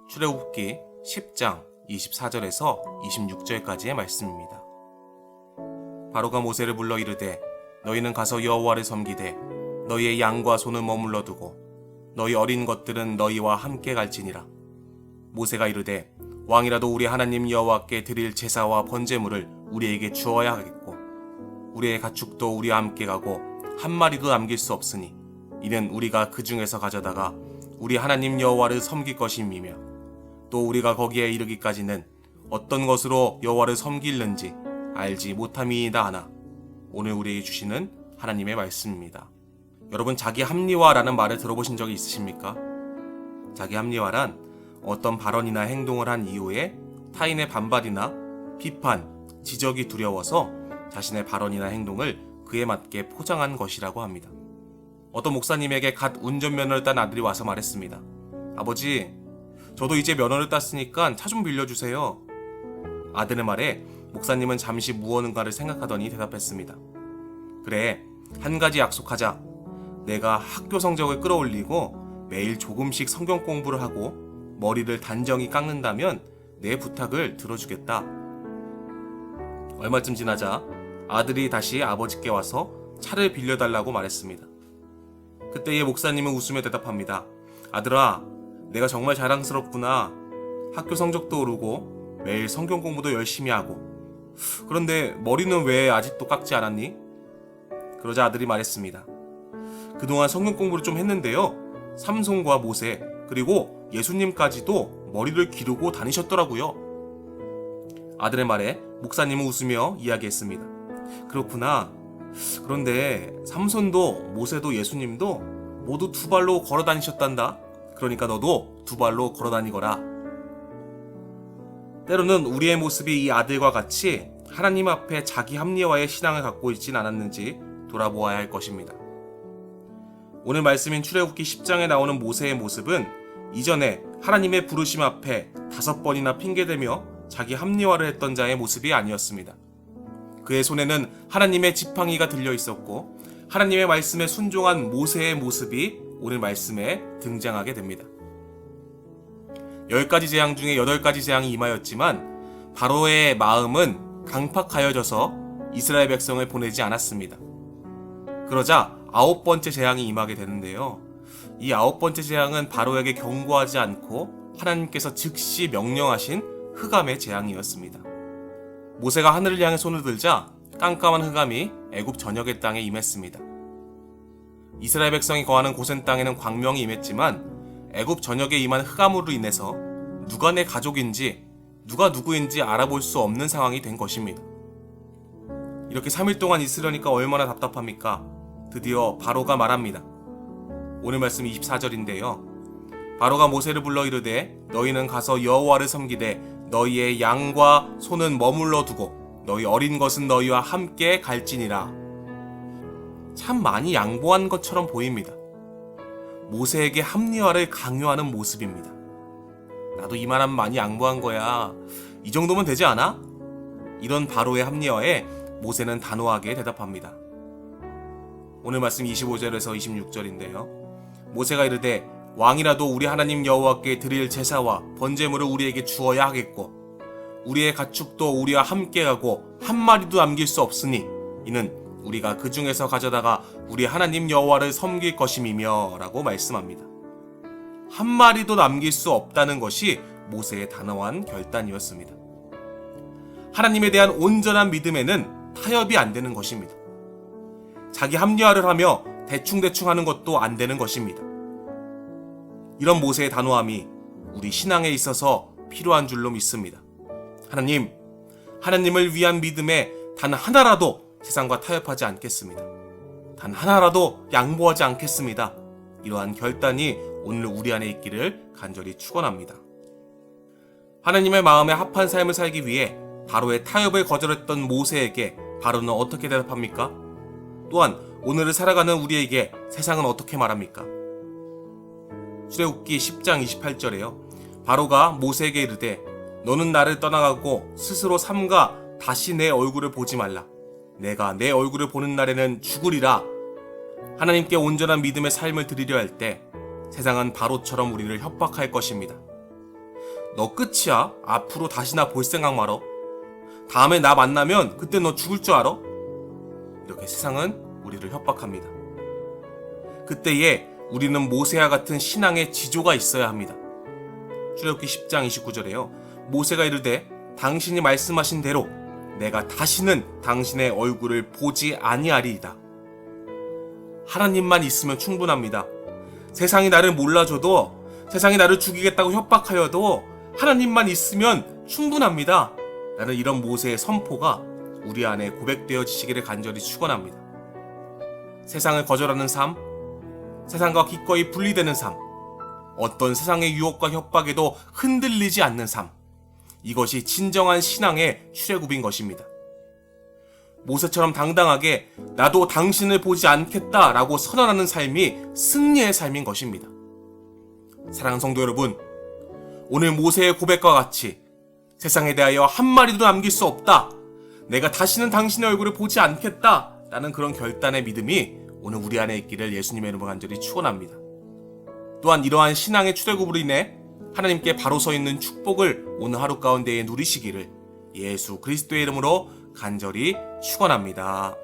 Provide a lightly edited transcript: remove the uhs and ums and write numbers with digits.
출애굽기 10장 24절에서 26절까지의 말씀입니다. 바로가 모세를 불러 이르되 너희는 가서 여호와를 섬기되 너희의 양과 소는 머물러 두고 너희 어린 것들은 너희와 함께 갈지니라. 모세가 이르되 왕이라도 우리 하나님 여호와께 드릴 제사와 번제물을 우리에게 주어야 하겠고 우리의 가축도 우리와 함께 가고 한 마리도 남길 수 없으니 이는 우리가 그 중에서 가져다가 우리 하나님 여호와를 섬길 것임이며 또 우리가 거기에 이르기까지는 어떤 것으로 여호와를 섬길는지 알지 못함이이다 하나. 오늘 우리에게 주시는 하나님의 말씀입니다. 여러분, 자기 합리화라는 말을 들어보신 적이 있으십니까? 자기 합리화란 어떤 발언이나 행동을 한 이후에 타인의 반발이나 비판, 지적이 두려워서 자신의 발언이나 행동을 그에 맞게 포장한 것이라고 합니다. 어떤 목사님에게 갓 운전면허를 딴 아들이 와서 말했습니다. 아버지, 저도 이제 면허를 땄으니까 차 좀 빌려주세요. 아들의 말에 목사님은 잠시 무언가를 생각하더니 대답했습니다. 그래, 한 가지 약속하자. 내가 학교 성적을 끌어올리고 매일 조금씩 성경 공부를 하고 머리를 단정히 깎는다면 내 부탁을 들어주겠다. 얼마쯤 지나자 아들이 다시 아버지께 와서 차를 빌려달라고 말했습니다. 그때의 목사님은 웃으며 대답합니다. 아들아, 내가 정말 자랑스럽구나. 학교 성적도 오르고 매일 성경 공부도 열심히 하고. 그런데 머리는 왜 아직도 깎지 않았니? 그러자 아들이 말했습니다. 그동안 성경 공부를 좀 했는데요. 삼손과 모세 그리고 예수님까지도 머리를 기르고 다니셨더라고요. 아들의 말에 목사님은 웃으며 이야기했습니다. 그렇구나. 그런데 삼손도 모세도 예수님도 모두 두 발로 걸어 다니셨단다. 그러니까 너도 두 발로 걸어 다니거라. 때로는 우리의 모습이 이 아들과 같이 하나님 앞에 자기 합리화의 신앙을 갖고 있진 않았는지 돌아보아야 할 것입니다. 오늘 말씀인 출애굽기 10장에 나오는 모세의 모습은 이전에 하나님의 부르심 앞에 5번이나 핑계대며 자기 합리화를 했던 자의 모습이 아니었습니다. 그의 손에는 하나님의 지팡이가 들려 있었고 하나님의 말씀에 순종한 모세의 모습이 오늘 말씀에 등장하게 됩니다. 10가지 재앙 중에 8가지 재앙이 임하였지만 바로의 마음은 강팍하여져서 이스라엘 백성을 보내지 않았습니다. 그러자 9번째 재앙이 임하게 되는데요. 이 9번째 재앙은 바로에게 경고하지 않고 하나님께서 즉시 명령하신 흑암의 재앙이었습니다. 모세가 하늘을 향해 손을 들자 깜깜한 흑암이 애굽 전역의 땅에 임했습니다. 이스라엘 백성이 거하는 고센 땅에는 광명이 임했지만 애굽 전역에 임한 흑암으로 인해서 누가 내 가족인지 누가 누구인지 알아볼 수 없는 상황이 된 것입니다. 이렇게 3일 동안 있으려니까 얼마나 답답합니까? 드디어 바로가 말합니다. 오늘 말씀 24절인데요. 바로가 모세를 불러 이르되 너희는 가서 여호와를 섬기되 너희의 양과 소는 머물러 두고 너희 어린 것은 너희와 함께 갈지니라. 참 많이 양보한 것처럼 보입니다. 모세에게 합리화를 강요하는 모습입니다. 나도 이만하면 많이 양보한 거야. 이 정도면 되지 않아? 이런 바로의 합리화에 모세는 단호하게 대답합니다. 오늘 말씀 25절에서 26절인데요. 모세가 이르되 왕이라도 우리 하나님 여호와께 드릴 제사와 번제물을 우리에게 주어야 하겠고 우리의 가축도 우리와 함께 가고 한 마리도 남길 수 없으니 이는 우리가 그 중에서 가져다가 우리 하나님 여호와를 섬길 것임이며 라고 말씀합니다. 한 마리도 남길 수 없다는 것이 모세의 단호한 결단이었습니다. 하나님에 대한 온전한 믿음에는 타협이 안 되는 것입니다. 자기 합리화를 하며 대충대충 하는 것도 안 되는 것입니다. 이런 모세의 단호함이 우리 신앙에 있어서 필요한 줄로 믿습니다. 하나님을 위한 믿음에 단 하나라도 세상과 타협하지 않겠습니다. 단 하나라도 양보하지 않겠습니다. 이러한 결단이 오늘 우리 안에 있기를 간절히 축원합니다. 하나님의 마음에 합한 삶을 살기 위해 바로의 타협을 거절했던 모세에게 바로는 어떻게 대답합니까? 또한 오늘을 살아가는 우리에게 세상은 어떻게 말합니까? 출애굽기 10장 28절에요. 바로가 모세에게 이르되 너는 나를 떠나가고 스스로 삼가 다시 내 얼굴을 보지 말라. 내가 내 얼굴을 보는 날에는 죽으리라. 하나님께 온전한 믿음의 삶을 드리려 할 때 세상은 바로처럼 우리를 협박할 것입니다. 너 끝이야. 앞으로 다시나 볼 생각 말어. 다음에 나 만나면 그때 너 죽을 줄 알아? 이렇게 세상은 우리를 협박합니다. 그때에 우리는 모세와 같은 신앙의 지조가 있어야 합니다. 출애굽기 10장 29절에요. 모세가 이르되 당신이 말씀하신 대로 내가 다시는 당신의 얼굴을 보지 아니하리이다. 하나님만 있으면 충분합니다. 세상이 나를 몰라줘도, 세상이 나를 죽이겠다고 협박하여도 하나님만 있으면 충분합니다. 나는 이런 모세의 선포가 우리 안에 고백되어지시기를 간절히 축원합니다. 세상을 거절하는 삶, 세상과 기꺼이 분리되는 삶, 어떤 세상의 유혹과 협박에도 흔들리지 않는 삶, 이것이 진정한 신앙의 출애굽인 것입니다. 모세처럼 당당하게 나도 당신을 보지 않겠다라고 선언하는 삶이 승리의 삶인 것입니다. 사랑하는 성도 여러분, 오늘 모세의 고백과 같이 세상에 대하여 한마디도 남길 수 없다, 내가 다시는 당신의 얼굴을 보지 않겠다 라는 그런 결단의 믿음이 오늘 우리 안에 있기를 예수님의 이름으로 간절히 축원합니다. 또한 이러한 신앙의 출애굽으로 인해 하나님께 바로 서 있는 축복을 오늘 하루 가운데에 누리시기를 예수 그리스도의 이름으로 간절히 축원합니다.